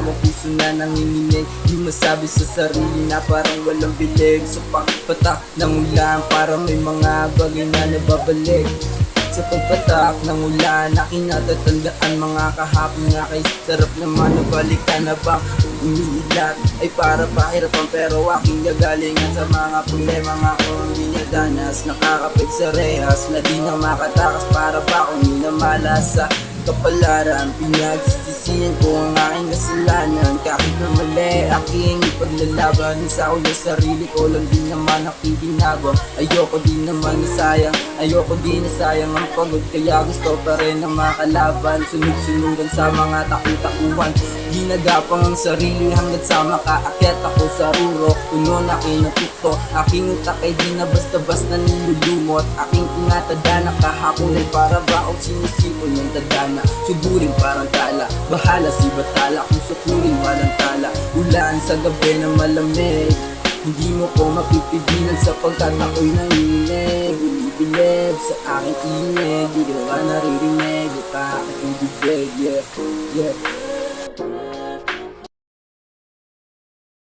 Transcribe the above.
ang puso na nanginginig. Di masabi sa sarili na parang walang bilig. Sa pagpatak ng ulan, parang may mga bagay na nababalik. Sa pagpatak ng ulan, aking natatandaan mga kahapon nga kay sarap naman nabalikan na bang umiilat ay para pahirapan pero aking gagalingan sa mga problema nga kung hindi nadanas. Nakakapit sa rehas na di na makatakas para ba kung minamalas sa kapalaran. Pinagsisisihan ko ang aking kasalanan kahit na mali aking ipaglalaban. Sa ulo sarili ko lang din naman nakikinabang. Ayoko din naman nasayang, ayoko din nasayang ang pagod. Kaya gusto pa rin na makalaban, sunod-sunugan sa mga takutakuhan. Ginagapang ang sarili hanggat sa makaakyat ako sa ruro. Puno na kinatuto, aking utak ay di na basta-basta nilulumot. Aking tinatadana kahapon ay para ba o sinisipon ng tadana. Suburin parang tala, bahala si batala kung sukurin walang tala. Ulan sa gabi na malamig, hindi mo ko mapipigilan sapagkat ako'y nanginig. Bilibilib sa aking inig, di ka ba naririnig? Ito aking bibig, yeah, yeah.